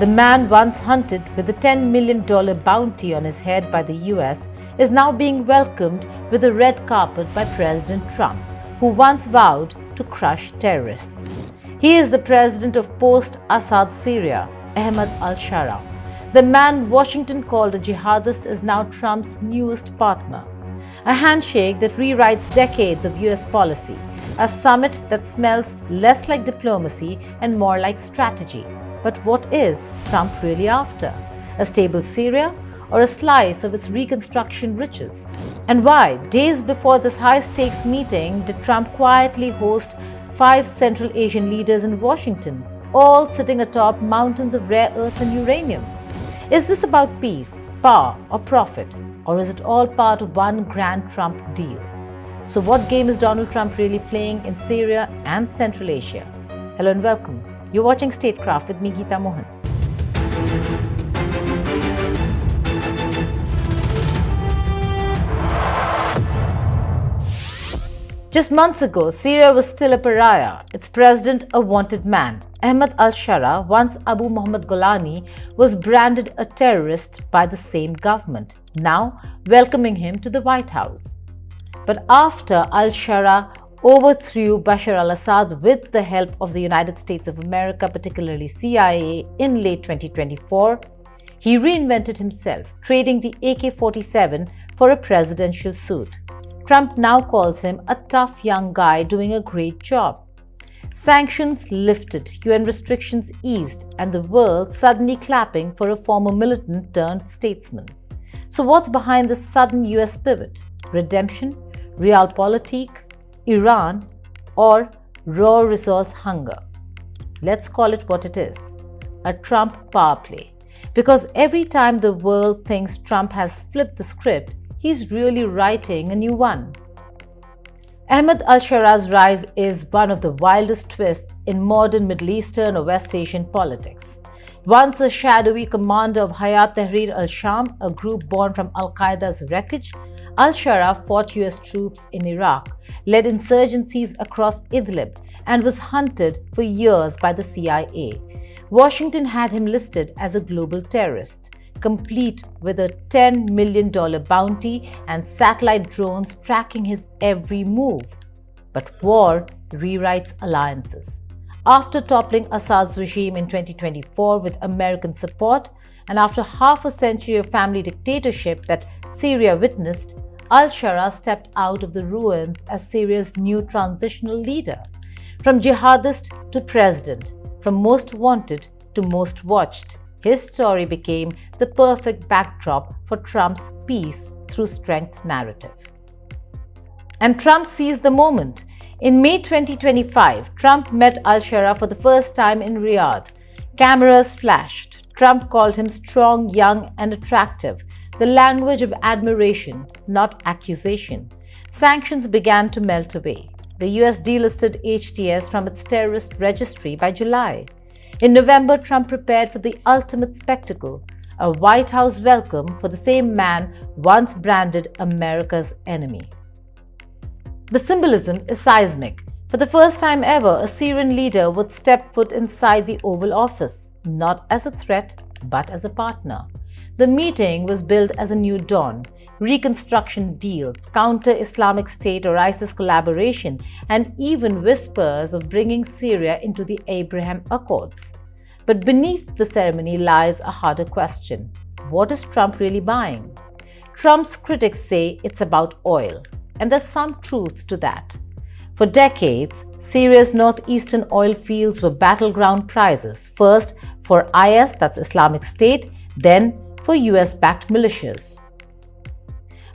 The man once hunted with a $10 million bounty on his head by the US is now being welcomed with a red carpet by President Trump, who once vowed to crush terrorists. He is the president of post-Assad Syria, Ahmed al-Shara. The man Washington called a jihadist is now Trump's newest partner. A handshake that rewrites decades of US policy, a summit that smells less like diplomacy and more like strategy. But what is Trump really after? A stable Syria or a slice of its reconstruction riches? And why, days before this high-stakes meeting, did Trump quietly host 5 Central Asian leaders in Washington, all sitting atop mountains of rare earth and uranium? Is this about peace, power, or profit? Or is it all part of one grand Trump deal? So what game is Donald Trump really playing in Syria and Central Asia? Hello and welcome. You're watching Statecraft with me, Geeta Mohan. Just months ago, Syria was still a pariah, its president a wanted man. Ahmed al-Shara, once Abu Muhammad Golani, was branded a terrorist by the same government, now welcoming him to the White House. But after al-Shara overthrew Bashar al-Assad with the help of the United States of America, particularly CIA, in late 2024, he reinvented himself, trading the AK-47 for a presidential suit. Trump now calls him a tough young guy doing a great job. Sanctions lifted, UN restrictions eased, and the world suddenly clapping for a former militant turned statesman. So what's behind this sudden US pivot? Redemption? Realpolitik? Iran? Or raw resource hunger? Let's call it what it is. A Trump power play. Because every time the world thinks Trump has flipped the script, he's really writing a new one. Ahmed al-Shara's rise is one of the wildest twists in modern Middle Eastern or West Asian politics. Once a shadowy commander of Hayat Tahrir al-Sham, a group born from al-Qaeda's wreckage, al-Shara fought US troops in Iraq, led insurgencies across Idlib, and was hunted for years by the CIA. Washington had him listed as a global terrorist, complete with a $10 million bounty and satellite drones tracking his every move. But war rewrites alliances. After toppling Assad's regime in 2024 with American support, and after half a century of family dictatorship that Syria witnessed, al-Shara stepped out of the ruins as Syria's new transitional leader. From jihadist to president, from most wanted to most watched, his story became the perfect backdrop for Trump's peace through strength narrative. And Trump seized the moment. In May 2025, Trump met al-Shara for the first time in Riyadh. Cameras flashed. Trump called him strong, young, and attractive, the language of admiration, not accusation. Sanctions began to melt away. The US delisted HTS from its terrorist registry by July. In November, Trump prepared for the ultimate spectacle, a White House welcome for the same man once branded America's enemy. The symbolism is seismic. For the first time ever, a Syrian leader would step foot inside the Oval Office, not as a threat, but as a partner. The meeting was billed as a new dawn. Reconstruction deals, counter-Islamic State or ISIS collaboration, and even whispers of bringing Syria into the Abraham Accords. But beneath the ceremony lies a harder question. What is Trump really buying? Trump's critics say it's about oil, and there's some truth to that. For decades, Syria's northeastern oil fields were battleground prizes, first for IS, that's Islamic State, then for US-backed militias.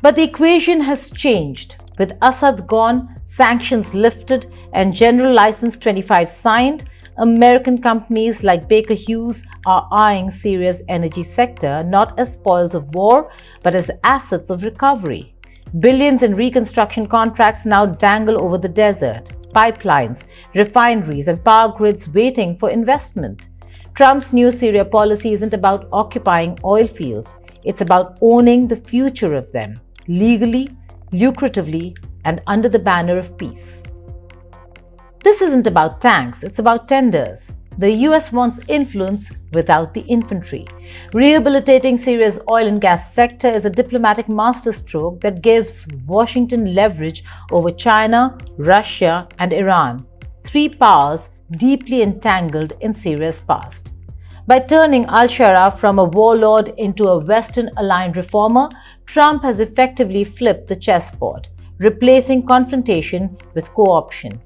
But the equation has changed. With Assad gone, sanctions lifted, and General License 25 signed, American companies like Baker Hughes are eyeing Syria's energy sector not as spoils of war, but as assets of recovery. Billions in reconstruction contracts now dangle over the desert, pipelines, refineries, and power grids waiting for investment. Trump's new Syria policy isn't about occupying oil fields, it's about owning the future of them, legally, lucratively, and under the banner of peace. This isn't about tanks, it's about tenders. The US wants influence without the infantry. Rehabilitating Syria's oil and gas sector is a diplomatic masterstroke that gives Washington leverage over China, Russia, and Iran, three powers deeply entangled in Syria's past. By turning al-Shara from a warlord into a Western-aligned reformer, Trump has effectively flipped the chessboard, replacing confrontation with co-option.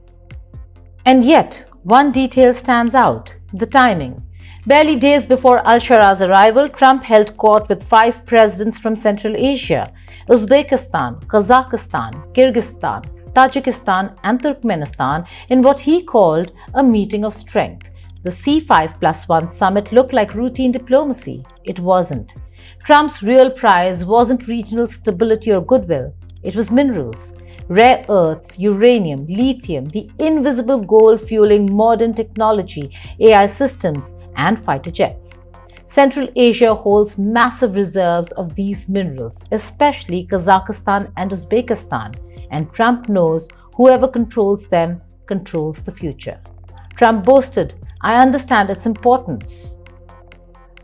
And yet, one detail stands out: the timing. Barely days before al-Shara's arrival, Trump held court with 5 presidents from Central Asia: Uzbekistan, Kazakhstan, Kyrgyzstan, Tajikistan, and Turkmenistan in what he called a meeting of strength. The C5+1 summit looked like routine diplomacy. It wasn't. Trump's real prize wasn't regional stability or goodwill. It was minerals, rare earths, uranium, lithium, the invisible gold fueling modern technology, AI systems, and fighter jets. Central Asia holds massive reserves of these minerals, especially Kazakhstan and Uzbekistan, and Trump knows whoever controls them controls the future. Trump boasted, "I understand its importance."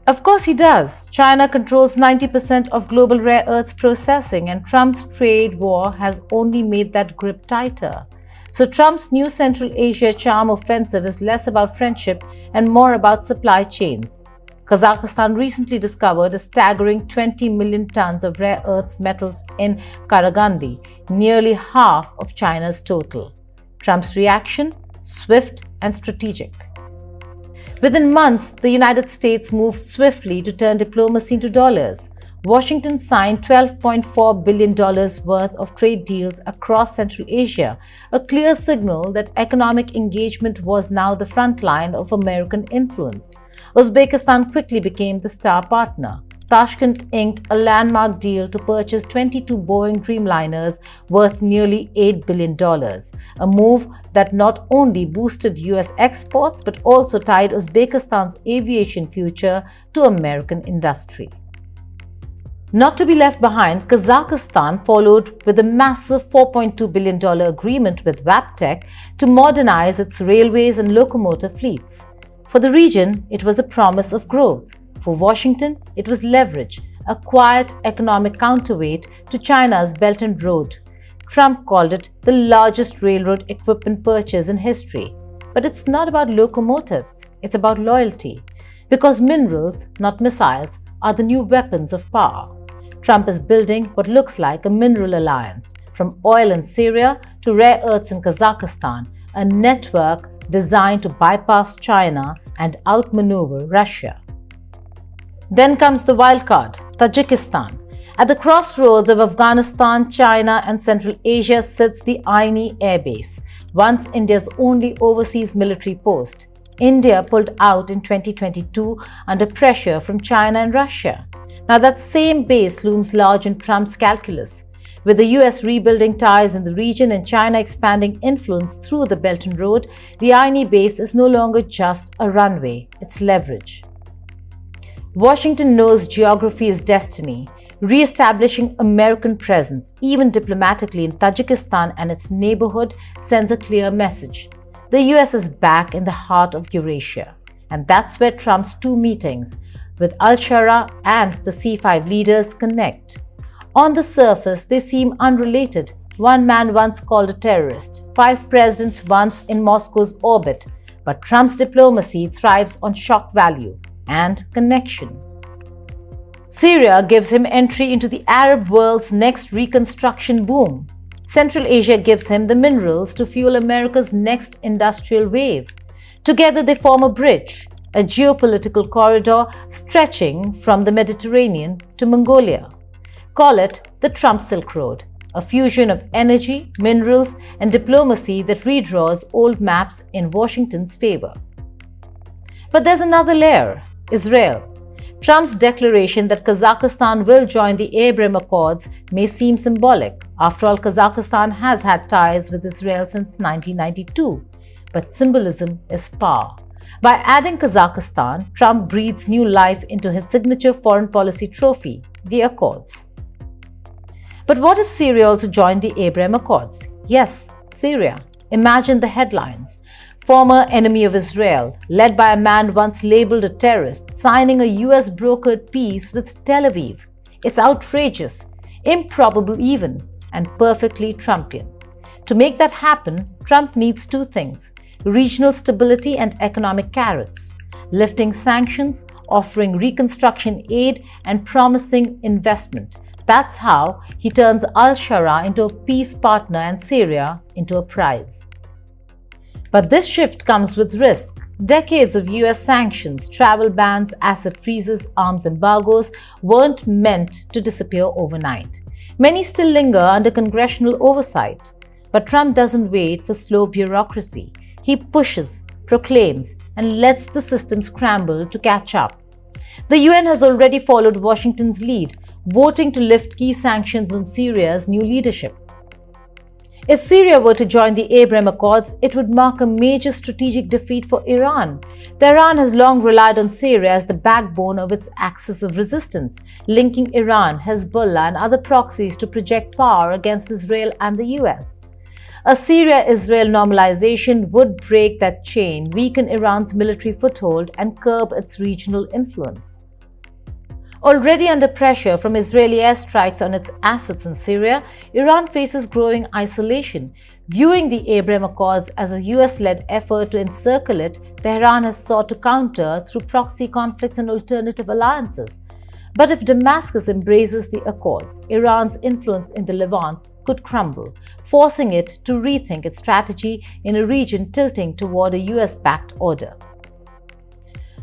Of course he does. China controls 90% of global rare earths processing, and Trump's trade war has only made that grip tighter. So Trump's new Central Asia charm offensive is less about friendship and more about supply chains. Kazakhstan recently discovered a staggering 20 million tons of rare earths metals in Karagandi, nearly half of China's total. Trump's reaction? Swift and strategic. Within months, the United States moved swiftly to turn diplomacy into dollars. Washington signed $12.4 billion worth of trade deals across Central Asia, a clear signal that economic engagement was now the front line of American influence. Uzbekistan quickly became the star partner. Tashkent inked a landmark deal to purchase 22 Boeing Dreamliners worth nearly $8 billion, a move that not only boosted US exports but also tied Uzbekistan's aviation future to American industry. Not to be left behind, Kazakhstan followed with a massive $4.2 billion agreement with Wabtec to modernize its railways and locomotive fleets. For the region, it was a promise of growth. For Washington, it was leverage, a quiet economic counterweight to China's Belt and Road. Trump called it the largest railroad equipment purchase in history. But it's not about locomotives, it's about loyalty. Because minerals, not missiles, are the new weapons of power. Trump is building what looks like a mineral alliance, from oil in Syria to rare earths in Kazakhstan, a network designed to bypass China and outmaneuver Russia. Then comes the wildcard, Tajikistan. At the crossroads of Afghanistan, China, and Central Asia sits the Aini Air Base, once India's only overseas military post. India pulled out in 2022 under pressure from China and Russia. Now that same base looms large in Trump's calculus. With the US rebuilding ties in the region and China expanding influence through the Belt and Road, the Aini base is no longer just a runway, it's leverage. Washington knows geography is destiny. Re-establishing American presence, even diplomatically, in Tajikistan and its neighborhood sends a clear message. The US is back in the heart of Eurasia. And that's where Trump's 2 meetings with al-Shara and the C5 leaders connect. On the surface, they seem unrelated. One man once called a terrorist, 5 presidents once in Moscow's orbit. But Trump's diplomacy thrives on shock value and connection. Syria gives him entry into the Arab world's next reconstruction boom. Central Asia gives him the minerals to fuel America's next industrial wave. Together they form a bridge, a geopolitical corridor stretching from the Mediterranean to Mongolia. Call it the Trump Silk Road, a fusion of energy, minerals, and diplomacy that redraws old maps in Washington's favor. But there's another layer: Israel. Trump's declaration that Kazakhstan will join the Abraham Accords may seem symbolic. After all, Kazakhstan has had ties with Israel since 1992. But symbolism is power. By adding Kazakhstan, Trump breathes new life into his signature foreign policy trophy, the Accords. But what if Syria also joined the Abraham Accords? Yes, Syria. Imagine the headlines. former enemy of Israel, led by a man once labeled a terrorist, signing a US brokered peace with Tel Aviv. It's outrageous, improbable even, and perfectly Trumpian. To make that happen, Trump needs two things: regional stability and economic carrots, lifting sanctions, offering reconstruction aid, and promising investment. That's how he turns al-Shara into a peace partner and Syria into a prize. But this shift comes with risk. Decades of US sanctions, travel bans, asset freezes, arms embargoes weren't meant to disappear overnight. Many still linger under congressional oversight. But Trump doesn't wait for slow bureaucracy. He pushes, proclaims, and lets the system scramble to catch up. The UN has already followed Washington's lead, voting to lift key sanctions on Syria's new leadership. If Syria were to join the Abraham Accords, it would mark a major strategic defeat for Iran. Iran has long relied on Syria as the backbone of its axis of resistance, linking Iran, Hezbollah, and other proxies to project power against Israel and the US. A Syria-Israel normalization would break that chain, weaken Iran's military foothold, and curb its regional influence. Already under pressure from Israeli airstrikes on its assets in Syria, Iran faces growing isolation. Viewing the Abraham Accords as a US-led effort to encircle it, Tehran has sought to counter through proxy conflicts and alternative alliances. But if Damascus embraces the Accords, Iran's influence in the Levant could crumble, forcing it to rethink its strategy in a region tilting toward a US-backed order.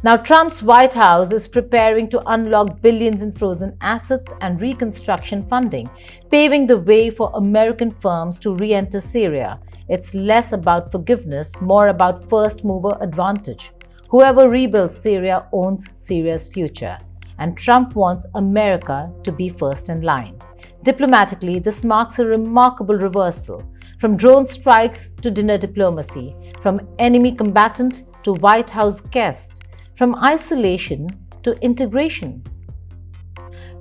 Now, Trump's White House is preparing to unlock billions in frozen assets and reconstruction funding, paving the way for American firms to re-enter Syria. It's less about forgiveness, more about first-mover advantage. Whoever rebuilds Syria owns Syria's future, and Trump wants America to be first in line. Diplomatically, this marks a remarkable reversal, from drone strikes to dinner diplomacy, from enemy combatant to White House guest, from isolation to integration.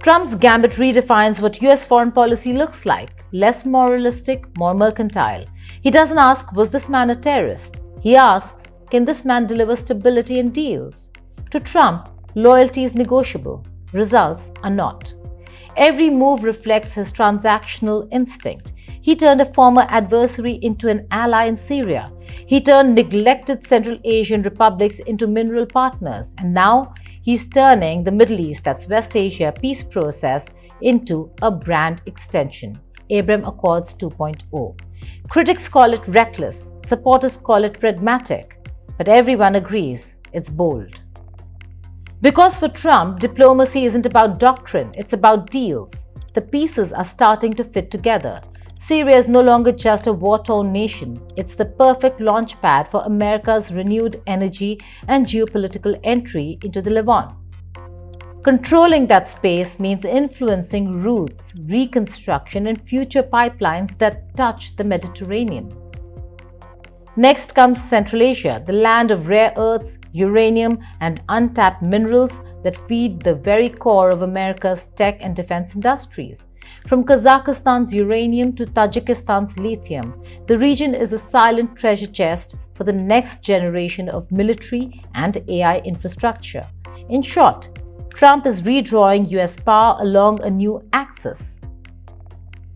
Trump's gambit redefines what US foreign policy looks like: less moralistic, more mercantile. He doesn't ask, was this man a terrorist? He asks, can this man deliver stability and deals? To Trump, loyalty is negotiable. Results are not. Every move reflects his transactional instinct. He turned a former adversary into an ally in Syria. He turned neglected Central Asian republics into mineral partners. And now he's turning the Middle East, that's West Asia, peace process into a brand extension, Abraham Accords 2.0. Critics call it reckless, supporters call it pragmatic, but everyone agrees it's bold. Because for Trump, diplomacy isn't about doctrine, it's about deals. The pieces are starting to fit together. Syria is no longer just a war-torn nation. It's the perfect launchpad for America's renewed energy and geopolitical entry into the Levant. Controlling that space means influencing routes, reconstruction, and future pipelines that touch the Mediterranean. Next comes Central Asia, the land of rare earths, uranium, and untapped minerals that feed the very core of America's tech and defense industries. From Kazakhstan's uranium to Tajikistan's lithium, the region is a silent treasure chest for the next generation of military and AI infrastructure. In short, Trump is redrawing US power along a new axis.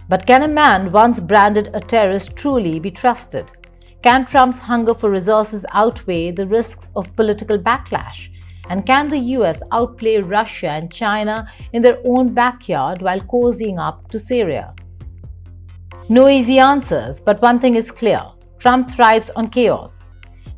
But can a man once branded a terrorist truly be trusted? Can Trump's hunger for resources outweigh the risks of political backlash? And can the US outplay Russia and China in their own backyard while cozying up to Syria? No easy answers, but one thing is clear: Trump thrives on chaos.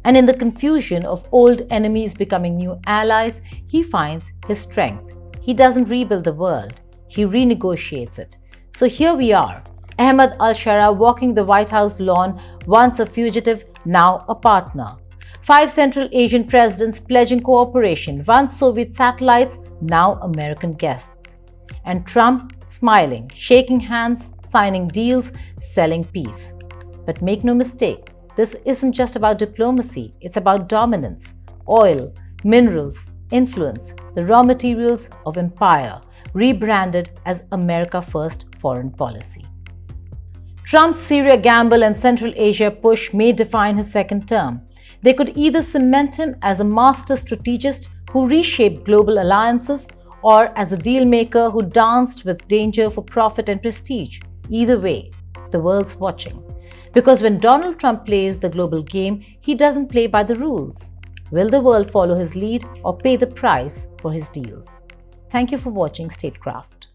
And in the confusion of old enemies becoming new allies, he finds his strength. He doesn't rebuild the world, he renegotiates it. So here we are, Ahmed al-Shara walking the White House lawn, once a fugitive, now a partner. 5 Central Asian presidents pledging cooperation, once Soviet satellites, now American guests. And Trump smiling, shaking hands, signing deals, selling peace. But make no mistake, this isn't just about diplomacy, it's about dominance. Oil, minerals, influence, the raw materials of empire, rebranded as America First foreign policy. Trump's Syria gamble and Central Asia push may define his second term. They could either cement him as a master strategist who reshaped global alliances or as a deal maker who danced with danger for profit and prestige. Either way, the world's watching. Because when Donald Trump plays the global game, he doesn't play by the rules. Will the world follow his lead or pay the price for his deals? Thank you for watching Statecraft.